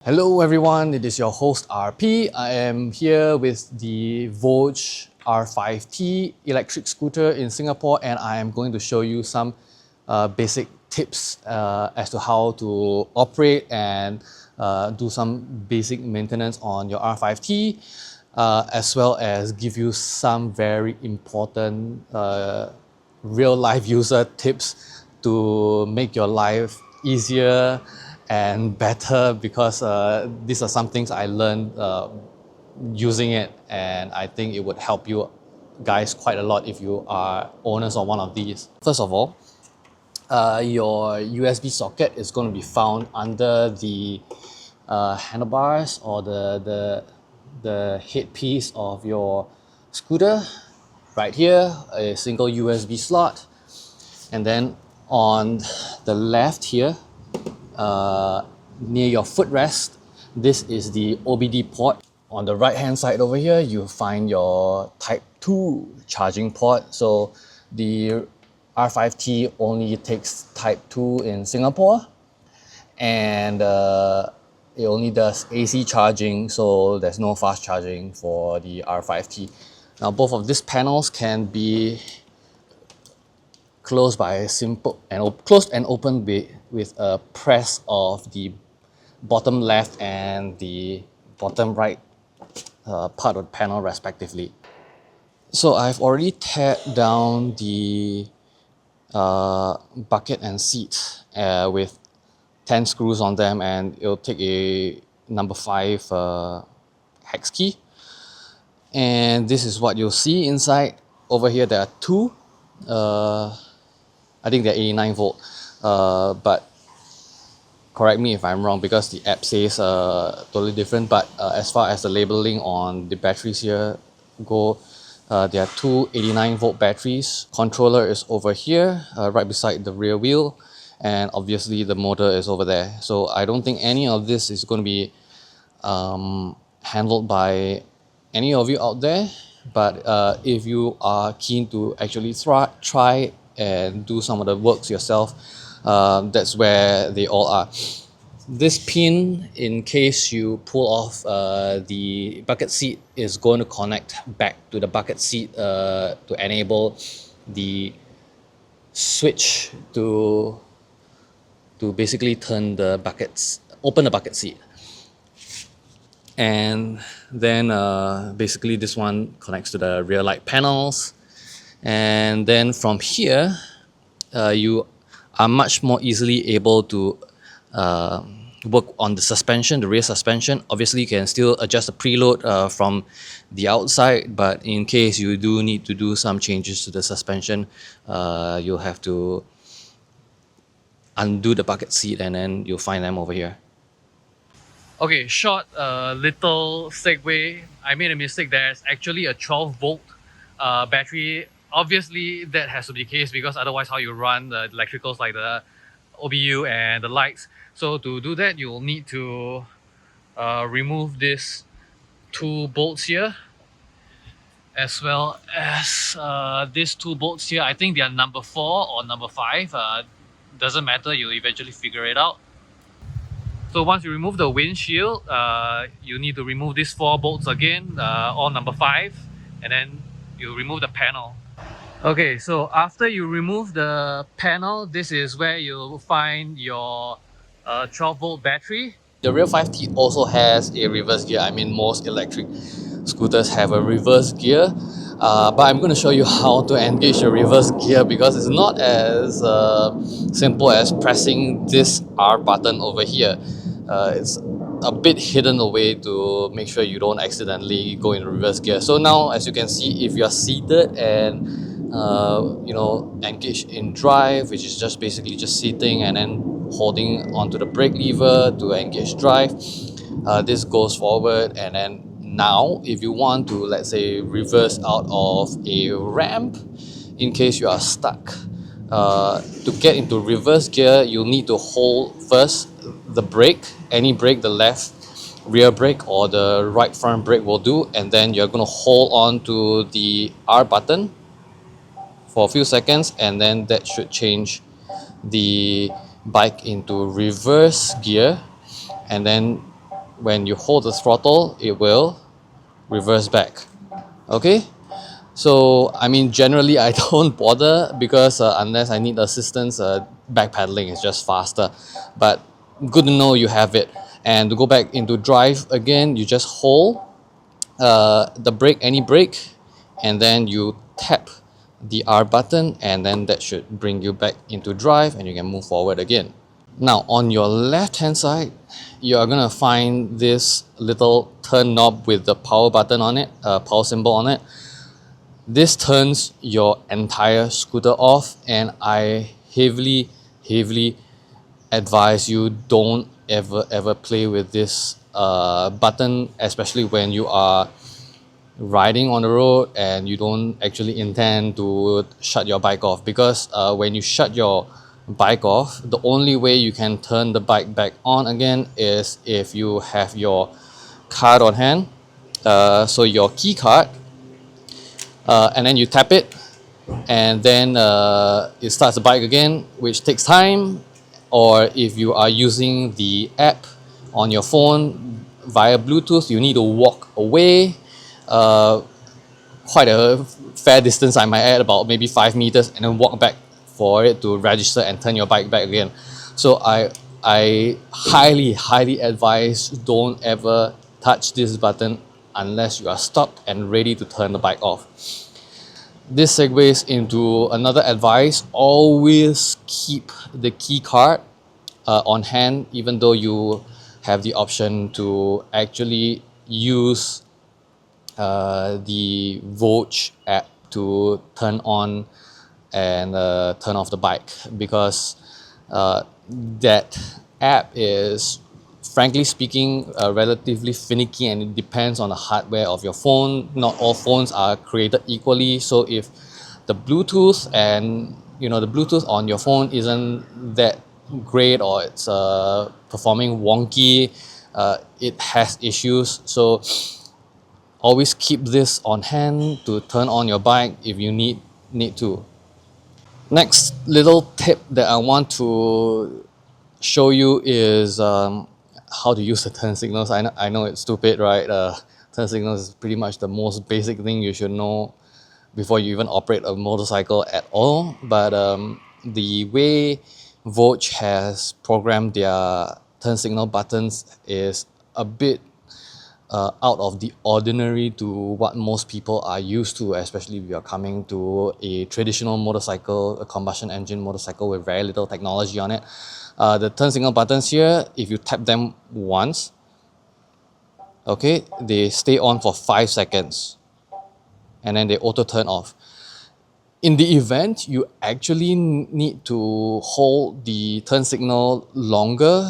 Hello everyone, it is your host RP. I am here with the Voge R5T electric scooter in Singapore, and I am going to show you some basic tips as to how to operate and do some basic maintenance on your R5T, as well as give you some very important real life user tips to make your life easier and better, because these are some things I learned using it, and I think it would help you guys quite a lot if you are owners of one of these. First of all, your USB socket is going to be found under the handlebars or the headpiece of your scooter. Right here, a single USB slot, and then on the left here, near your footrest, this is the OBD port. On the right hand side over here, you find your Type 2 charging port. So the R5T only takes Type 2 in Singapore, and it only does AC charging, so there's no fast charging for the R5T. Now both of these panels can be closed by a simple and closed and opened with a press of the bottom left and the bottom right part of the panel respectively. So I've already teared down the bucket and seat with 10 screws on them, and it'll take a number 5 hex key. And this is what you'll see inside. Over here there are two. I think they're 89 volt, but correct me if I'm wrong, because the app says totally different. But as far as the labeling on the batteries here go, there are two 89 volt batteries. Controller is over here, right beside the rear wheel, and obviously the motor is over there. So I don't think any of this is going to be handled by any of you out there. But if you are keen to actually try and do some of the works yourself, that's where they all are. This pin, in case you pull off the bucket seat, is going to connect back to the bucket seat to enable the switch to basically turn the buckets, open the bucket seat. And then basically this one connects to the rear light panels. And then from here, you are much more easily able to work on the suspension, the rear suspension. Obviously, you can still adjust the preload from the outside, but in case you do need to do some changes to the suspension, you'll have to undo the bucket seat, and then you'll find them over here. Okay, short little segue. I made a mistake. There's actually a 12 volt battery. Obviously, that has to be the case, because otherwise how you run the electricals like the OBU and the lights. So to do that, you'll need to remove these two bolts here, as well as these two bolts here. I think they are number 4 or number 5. Doesn't matter, you'll eventually figure it out. So once you remove the windshield, you need to remove these 4 bolts again, all number 5, and then you remove the panel. Okay, so after you remove the panel, this is where you'll find your 12 volt battery. The Real 5T also has a reverse gear. I mean, most electric scooters have a reverse gear, but I'm going to show you how to engage the reverse gear, because it's not as simple as pressing this R button over here. It's a bit hidden away to make sure you don't accidentally go in reverse gear. So now, as you can see, if you're seated and engaged in drive, which is just basically just sitting and then holding onto the brake lever to engage drive, this goes forward. And then now, if you want to, let's say, reverse out of a ramp, in case you are stuck, to get into reverse gear, you'll need to hold first the brake, any brake, the left rear brake or the right front brake will do, and then you're going to hold on to the R button for a few seconds, and then that should change the bike into reverse gear. And then when you hold the throttle, it will reverse back. Okay, so I mean generally I don't bother because unless I need assistance, back pedaling is just faster, but good to know you have it. And to go back into drive again, you just hold the brake, any brake, and then you tap the R button, and then that should bring you back into drive and you can move forward again. Now on your left hand side, you are gonna find this little turn knob with the power button on it, power symbol on it. This turns your entire scooter off, and I heavily advise you don't ever play with this button, especially when you are riding on the road and you don't actually intend to shut your bike off, because when you shut your bike off, the only way you can turn the bike back on again is if you have your card on hand, so your key card, and then you tap it, and then it starts the bike again, which takes time. Or if you are using the app on your phone via Bluetooth, you need to walk away uh, quite a fair distance, I might add, about maybe 5 meters, and then walk back for it to register and turn your bike back again. So I highly advise don't ever touch this button unless you are stopped and ready to turn the bike off. This segues into another advice: always keep the key card on hand, even though you have the option to actually use the Voge app to turn on and turn off the bike, because that app is, frankly speaking, relatively finicky, and it depends on the hardware of your phone. Not all phones are created equally, so if the Bluetooth and the Bluetooth on your phone isn't that great, or it's performing wonky, it has issues. So always keep this on hand to turn on your bike if you need to. Next little tip that I want to show you is how to use the turn signals. I know it's stupid, right? Turn signals is pretty much the most basic thing you should know before you even operate a motorcycle at all. But the way Voge has programmed their turn signal buttons is a bit out of the ordinary to what most people are used to, especially if you're coming to a traditional motorcycle, a combustion engine motorcycle with very little technology on it. The turn signal buttons here, if you tap them once, okay, they stay on for 5 seconds and then they auto turn off. In the event you actually need to hold the turn signal longer,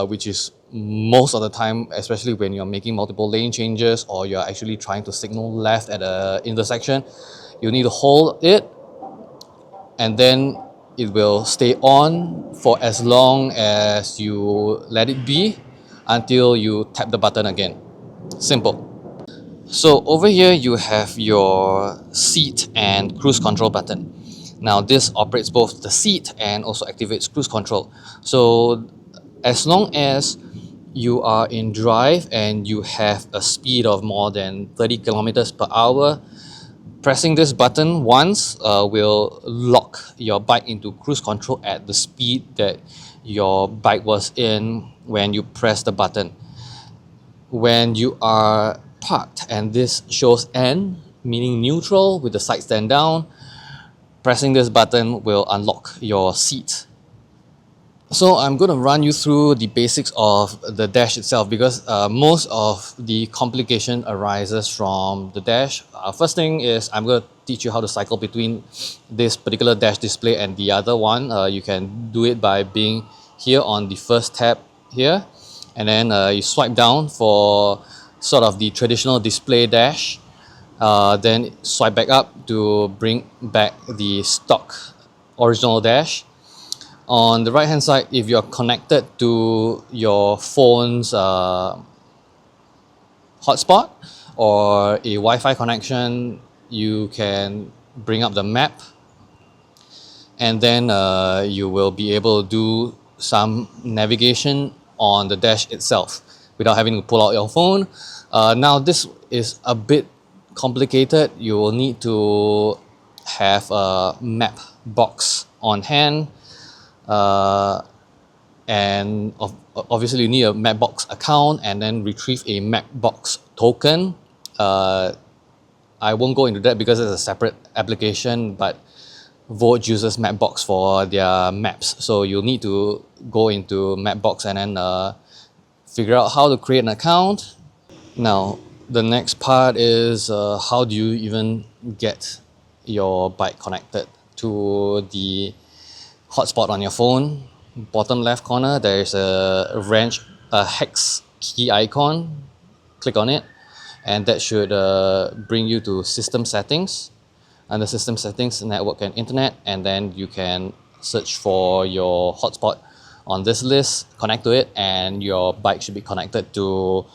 which is most of the time, especially when you're making multiple lane changes or you're actually trying to signal left at an intersection, you need to hold it, and then it will stay on for as long as you let it be until you tap the button again. Simple. So over here you have your seat and cruise control button. Now this operates both the seat and also activates cruise control. So as long as you are in drive and you have a speed of more than 30 kilometers per hour, pressing this button once will lock your bike into cruise control at the speed that your bike was in when you press the button. When you are parked and this shows N, meaning neutral with the side stand down, pressing this button will unlock your seat. So I'm going to run you through the basics of the dash itself, because most of the complication arises from the dash. First thing is I'm going to teach you how to cycle between this particular dash display and the other one. You can do it by being here on the first tab here, and then you swipe down for sort of the traditional display dash, then swipe back up to bring back the stock original dash. On the right hand side, if you're connected to your phone's hotspot or a Wi-Fi connection, you can bring up the map, and then you will be able to do some navigation on the dash itself. without having to pull out your phone. Now this is a bit complicated. You will need to have a map box on hand, and obviously you need a Mapbox account and then retrieve a Mapbox token. I won't go into that because it's a separate application, but Voge uses Mapbox for their maps. So you'll need to go into Mapbox and then figure out how to create an account. Now, the next part is how do you even get your bike connected to the hotspot on your phone. Bottom left corner, there is a hex key icon. Click on it, and that should bring you to system settings. Under system settings, network and internet, and then you can search for your hotspot on this list, connect to it, and your bike should be connected to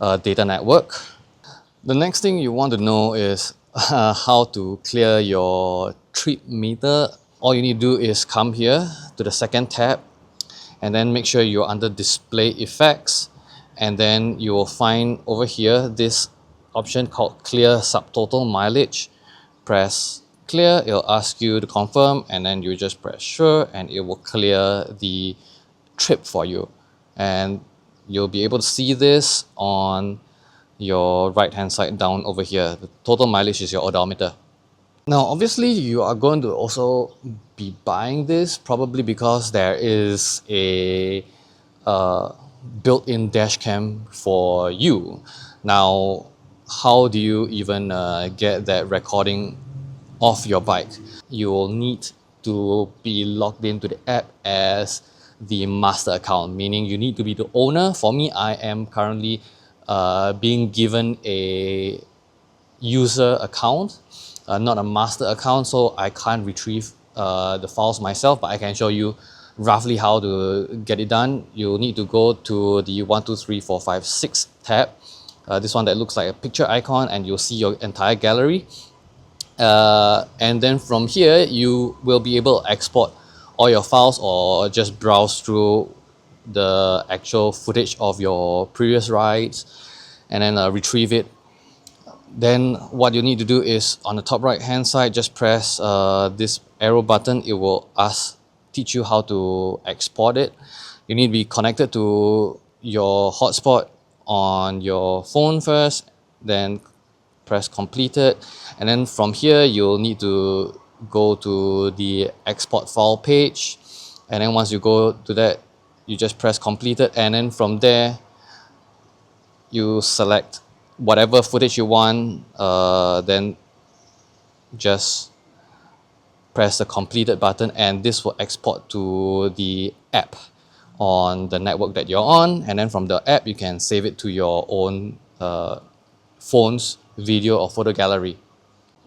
a data network. The next thing you want to know is how to clear your trip meter. All you need to do is come here to the second tab and then make sure you're under display effects, and then you will find over here this option called clear subtotal mileage. Press clear, it'll ask you to confirm, and then you just press sure and it will clear the trip for you, and you'll be able to see this on your right hand side down over here. The total mileage is your odometer. Now, obviously, you are going to also be buying this probably because there is a built-in dash cam for you. Now, how do you even get that recording of your bike? You will need to be logged into the app as the master account, meaning you need to be the owner. For me, I am currently being given a user account, not a master account, so I can't retrieve the files myself, but I can show you roughly how to get it done. You'll need to go to the 1, 2, 3, 4, 5, 6 tab, this one that looks like a picture icon, and you'll see your entire gallery. And then from here, you will be able to export all your files or just browse through the actual footage of your previous rides and then retrieve it. Then what you need to do is on the top right hand side, just press this arrow button. It will teach you how to export it. You need to be connected to your hotspot on your phone first, then press completed, and then from here you'll need to go to the export file page, and then once you go to that, you just press completed, and then from there you select whatever footage you want, then just press the completed button, and this will export to the app on the network that you're on, and then from the app you can save it to your own phone's video or photo gallery.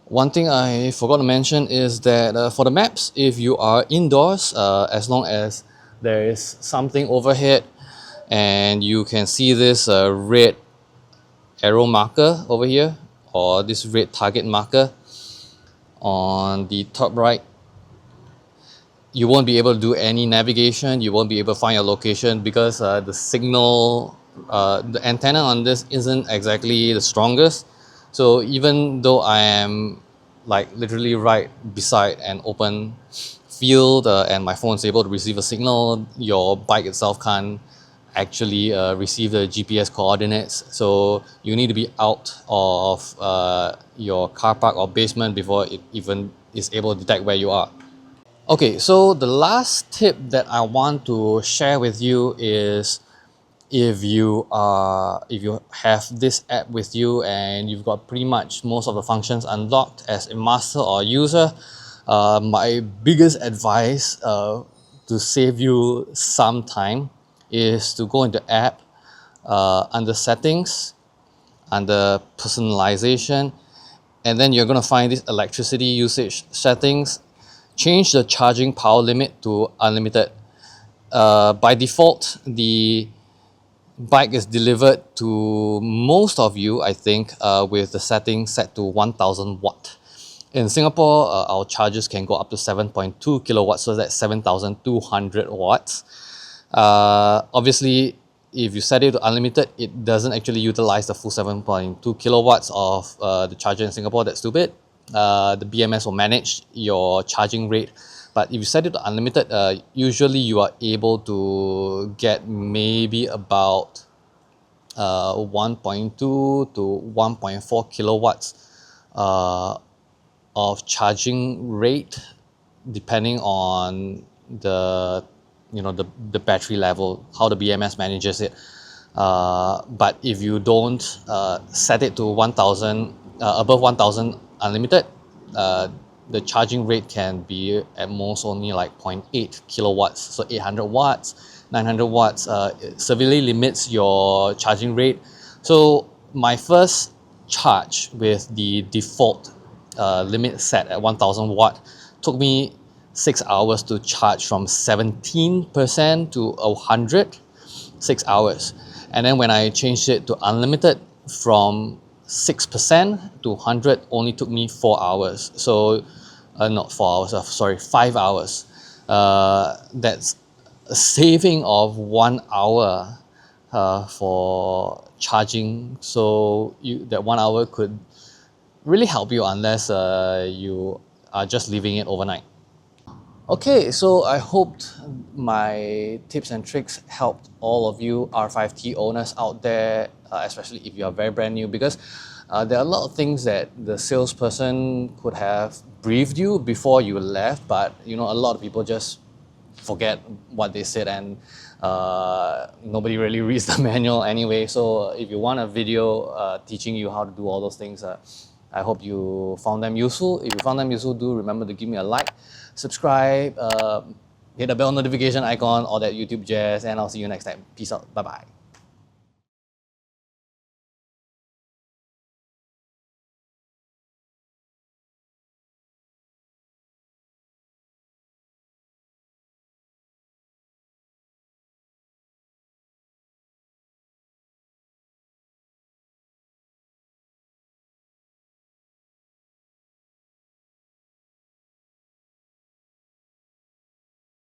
One thing I forgot to mention is that for the maps, if you are indoors, as long as there is something overhead and you can see this red arrow marker over here, or this red target marker on the top right, you won't be able to do any navigation. You won't be able to find your location because the signal, the antenna on this isn't exactly the strongest. So even though I am like literally right beside an open field and my phone is able to receive a signal, your bike itself can't actually receive the GPS coordinates. So you need to be out of your car park or basement before it even is able to detect where you are. Okay, so the last tip that I want to share with you is if you have this app with you and you've got pretty much most of the functions unlocked as a master or user, my biggest advice to save you some time is to go into app, under settings, under personalization, and then you're going to find this electricity usage settings. Change the charging power limit to unlimited. By default, the bike is delivered to most of you, I think, with the setting set to 1000 watt. In Singapore, our charges can go up to 7.2 kilowatts, so that's 7200 watts. Obviously, if you set it to unlimited, it doesn't actually utilize the full 7.2 kilowatts of the charger in Singapore. That's stupid. The BMS will manage your charging rate, but if you set it to unlimited, usually you are able to get maybe about 1.2 to 1.4 kilowatts of charging rate, depending on the the battery level, how the BMS manages it. But if you don't set it to 1000, above 1000 unlimited, the charging rate can be at most only like 0.8 kilowatts, so 800 watts, 900 watts. It severely limits your charging rate. So my first charge with the default limit set at 1000 watt took me 6 hours to charge from 17% to 100, 6 hours. And then when I changed it to unlimited, from 6% to 100 only took me 4 hours. So not 4 hours, sorry, 5 hours. That's a saving of 1 hour for charging. So that 1 hour could really help you, unless you are just leaving it overnight. Okay, so I hoped my tips and tricks helped all of you R5T owners out there, especially if you are very brand new, because there are a lot of things that the salesperson could have briefed you before you left, but a lot of people just forget what they said, and nobody really reads the manual anyway. So if you want a video teaching you how to do all those things, I hope you found them useful. If you found them useful, do remember to give me a like, subscribe, hit the bell notification icon, all that YouTube jazz, and I'll see you next time. Peace out. Bye bye.